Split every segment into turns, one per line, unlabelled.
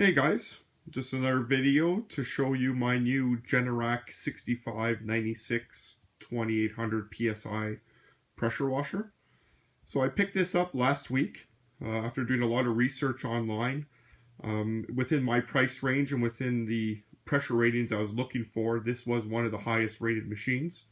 Hey guys, just another video to show you my new Generac 6596 2800 PSI pressure washer. So I picked this up last week after doing a lot of research online. Within my price range and within the pressure ratings I was looking for, this was one of the highest rated machines,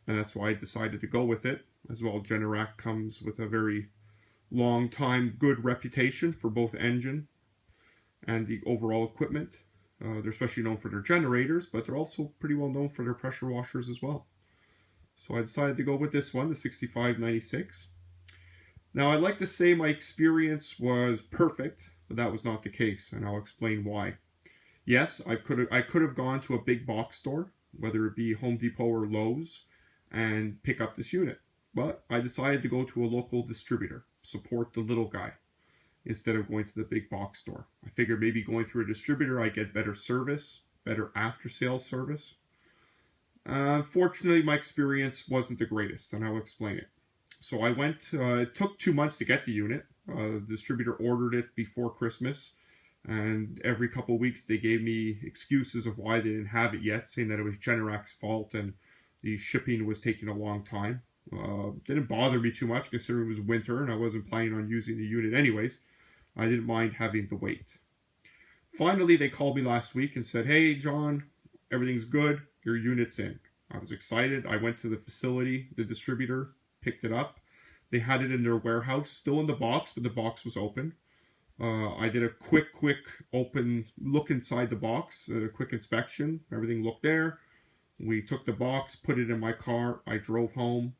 and that's why I decided to go with it. As well, Generac comes with a very long time good reputation for both engine and the overall equipment. They're especially known for their generators, but they're also pretty well known for their pressure washers as well. So I decided to go with this one, the 6596. Now I'd like to say my experience was perfect, but that was not the case, and I'll explain why. Yes, I could have gone to a big box store, whether it be Home Depot or Lowe's, and pick up this unit. But I decided to go to a local distributor, support the little guy, instead of going to the big box store. I figured maybe going through a distributor I get better service, better after-sales service. Fortunately, my experience wasn't the greatest, and I'll explain it. So I went, it took 2 months to get the unit. The distributor ordered it before Christmas, and every couple of weeks they gave me excuses of why they didn't have it yet, saying that it was Generac's fault and the shipping was taking a long time. Didn't bother me too much considering it was winter and I wasn't planning on using the unit anyways. I didn't mind having the wait. Finally, they called me last week and said, "Hey, John, everything's good. Your unit's in." I was excited. I went to the facility, the distributor, picked it up. They had it in their warehouse, still in the box, but the box was open. I did a quick open look inside the box, a quick inspection. Everything looked there. We took the box, put it in my car. I drove home.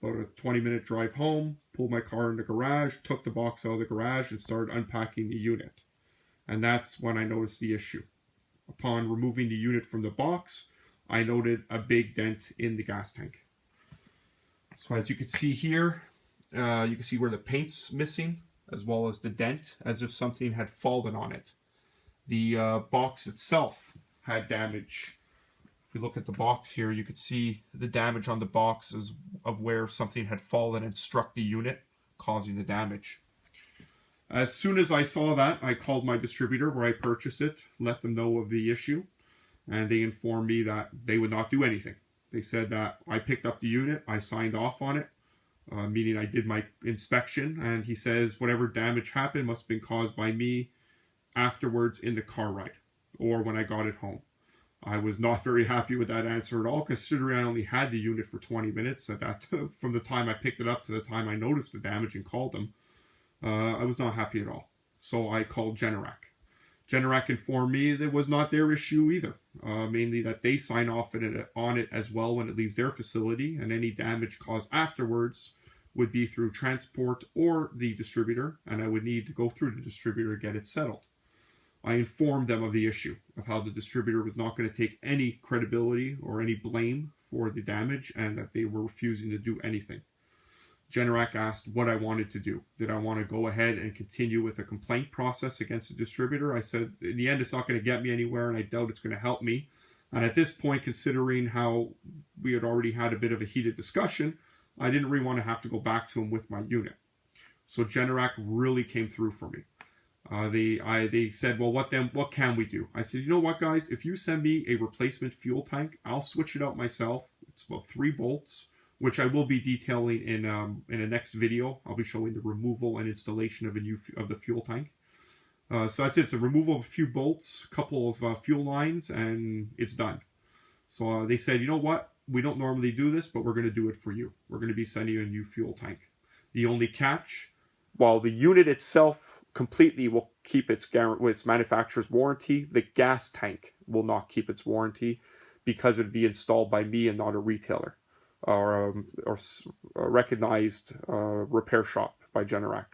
About a 20-minute drive home, pulled my car in the garage, took the box out of the garage, and started unpacking the unit. And that's when I noticed the issue. Upon removing the unit from the box, I noted a big dent in the gas tank. So as you can see here, you can see where the paint's missing, as well as the dent, as if something had fallen on it. The box itself had damage. If we look at the box here, you can see the damage on the box of where something had fallen and struck the unit, causing the damage. As soon as I saw that, I called my distributor where I purchased it, let them know of the issue, and they informed me that they would not do anything. They said that I picked up the unit, I signed off on it, meaning I did my inspection, and he says whatever damage happened must have been caused by me afterwards in the car ride, or when I got it home. I was not very happy with that answer at all, considering I only had the unit for 20 minutes. From the time I picked it up to the time I noticed the damage and called them, I was not happy at all. So I called Generac. Generac informed me that it was not their issue either, mainly that they sign off on it as well when it leaves their facility, and any damage caused afterwards would be through transport or the distributor, and I would need to go through the distributor to get it settled. I informed them of the issue, of how the distributor was not going to take any credibility or any blame for the damage, and that they were refusing to do anything. Generac asked what I wanted to do. Did I want to go ahead and continue with a complaint process against the distributor? I said, in the end, it's not going to get me anywhere, and I doubt it's going to help me. And at this point, considering how we had already had a bit of a heated discussion, I didn't really want to have to go back to him with my unit. So Generac really came through for me. They said, well, what can we do? I said, you know what, guys, if you send me a replacement fuel tank, I'll switch it out myself. It's about 3 bolts, which I will be detailing in a next video. I'll be showing the removal and installation of the fuel tank. So that's it. It's a removal of a few bolts, a couple of fuel lines, and it's done. So they said, you know what, we don't normally do this, but we're going to do it for you. We're going to be sending you a new fuel tank. The only catch, while the unit itself completely will keep its manufacturer's warranty, the gas tank will not keep its warranty because it would be installed by me and not a retailer or a recognized repair shop by Generac.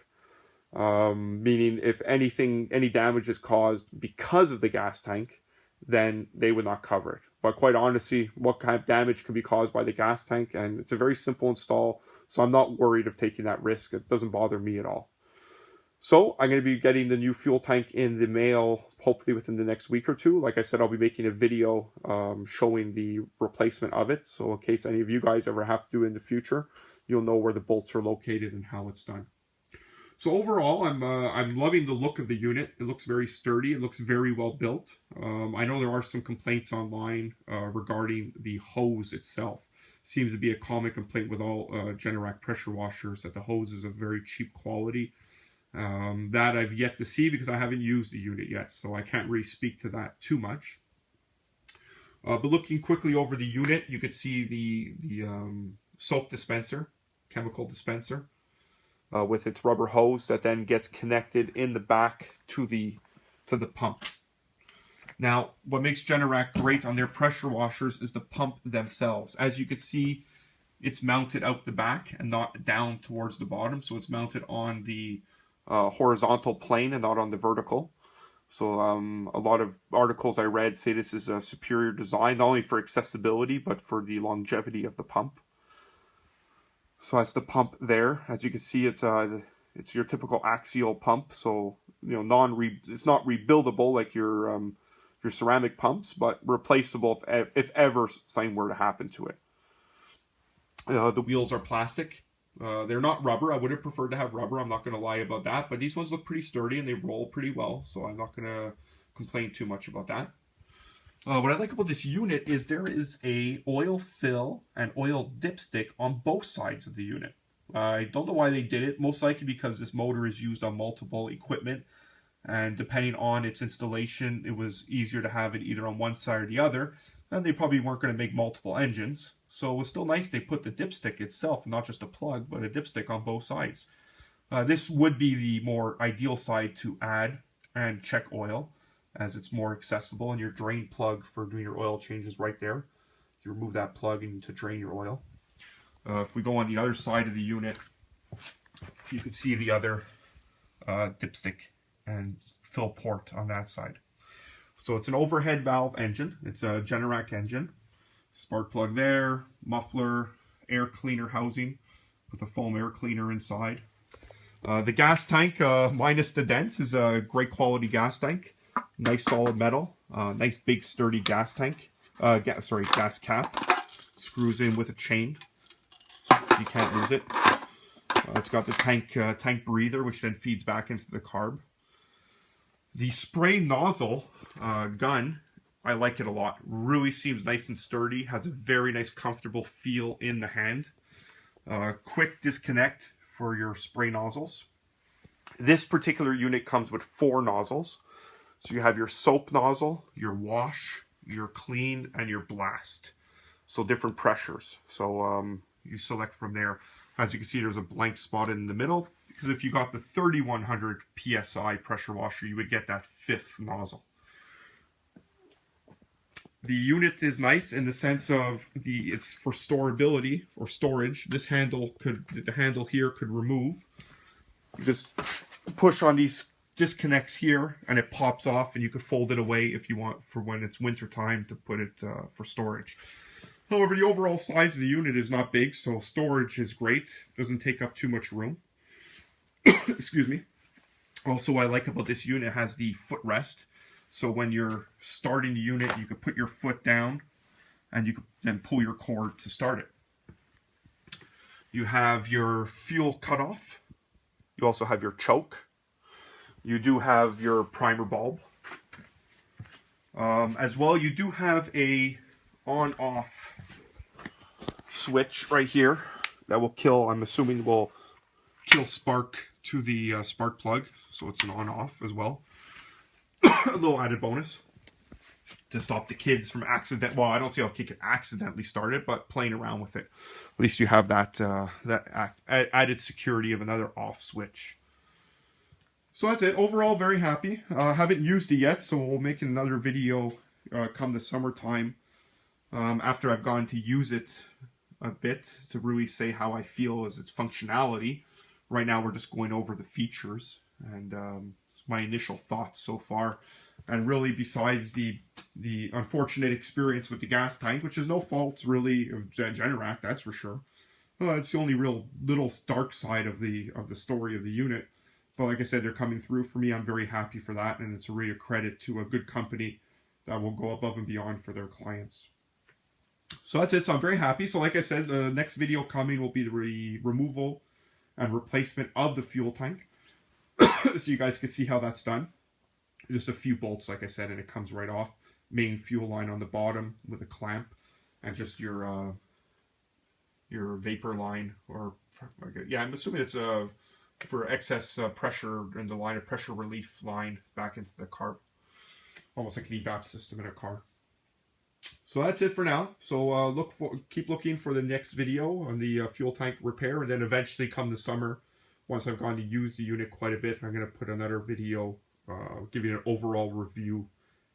Meaning if any damage is caused because of the gas tank, then they would not cover it. But quite honestly, what kind of damage can be caused by the gas tank? And it's a very simple install, so I'm not worried of taking that risk. It doesn't bother me at all. So I'm going to be getting the new fuel tank in the mail hopefully within the next week or two. Like I said, I'll be making a video showing the replacement of it. So in case any of you guys ever have to do it in the future, you'll know where the bolts are located and how it's done. So overall, I'm loving the look of the unit. It looks very sturdy. It looks very well built. I know there are some complaints online regarding the hose itself. Seems to be a common complaint with all Generac pressure washers, that the hose is of very cheap quality. That I've yet to see because I haven't used the unit yet, so I can't really speak to that too much. But looking quickly over the unit, you could see the soap dispenser, chemical dispenser, with its rubber hose that then gets connected in the back to the pump. Now, what makes Generac great on their pressure washers is the pump themselves. As you can see, it's mounted out the back and not down towards the bottom, so it's mounted on the horizontal plane and not on the vertical. So a lot of articles I read say this is a superior design, not only for accessibility, but for the longevity of the pump. So that's the pump there. As you can see, it's your typical axial pump. So, you know, it's not rebuildable like your ceramic pumps, but replaceable if ever something were to happen to it. The wheels are plastic. They're not rubber. I would have preferred to have rubber. I'm not going to lie about that. But these ones look pretty sturdy and they roll pretty well. So I'm not going to complain too much about that. What I like about this unit is there is a oil fill and oil dipstick on both sides of the unit. I don't know why they did it. Most likely because this motor is used on multiple equipment. And depending on its installation, it was easier to have it either on one side or the other. And they probably weren't going to make multiple engines. So it was still nice they put the dipstick itself, not just a plug, but a dipstick on both sides. This would be the more ideal side to add and check oil, as it's more accessible, and your drain plug for doing your oil changes right there. You remove that plug and to drain your oil. If we go on the other side of the unit, you can see the other dipstick and fill port on that side. So it's an overhead valve engine. It's a Generac engine. Spark plug there, muffler, air cleaner housing with a foam air cleaner inside. The gas tank, minus the dent, is a great quality gas tank. Nice solid metal. Nice big sturdy gas tank. Gas cap. Screws in with a chain. You can't lose it. It's got the tank breather, which then feeds back into the carb. The spray nozzle gun, I like it a lot. Really seems nice and sturdy. Has a very nice comfortable feel in the hand. Quick disconnect for your spray nozzles. This particular unit comes with 4 nozzles. So you have your soap nozzle, your wash, your clean, and your blast. So different pressures. So you select from there. As you can see, there's a blank spot in the middle, because if you got the 3100 PSI pressure washer, you would get that 5th nozzle. The unit is nice in the sense of it's for storability or storage. The handle here could remove. You just push on these disconnects here and it pops off, and you could fold it away if you want for when it's winter time to put it for storage. However, the overall size of the unit is not big, so storage is great. Doesn't take up too much room. Excuse me. Also, what I like about this unit, has the footrest. So when you're starting the unit, you can put your foot down and you can then pull your cord to start it. You have your fuel cutoff. You also have your choke. You do have your primer bulb. As well, you do have a on-off switch right here that will kill, I'm assuming will kill spark to the spark plug. So it's an on-off as well. A little added bonus to stop the kids from well, I don't see how a kid could accidentally start it, but playing around with it. At least you have that added security of another off switch. So that's it. Overall, very happy. Haven't used it yet, so we'll make another video come the summertime after I've gone to use it a bit to really say how I feel as its functionality. Right now, we're just going over the features and my initial thoughts so far. And really, besides the unfortunate experience with the gas tank, which is no fault really of Generac, that's for sure. It's the only real little dark side of the story of the unit. But like I said, they're coming through for me. I'm very happy for that, and it's really a credit to a good company that will go above and beyond for their clients. So that's it. So I'm very happy. So like I said, the next video coming will be the removal and replacement of the fuel tank. So you guys can see how that's done. Just a few bolts, like I said, and it comes right off. Main fuel line on the bottom with a clamp, and just your vapor line, or yeah, I'm assuming it's for excess pressure in the line, of pressure relief line back into the car, almost like an evap system in a car. So that's it for now. So keep looking for the next video on the fuel tank repair, and then eventually come the summer, once I've gone to use the unit quite a bit, I'm going to put another video giving an overall review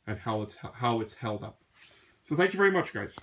and how it's held up. So thank you very much, guys.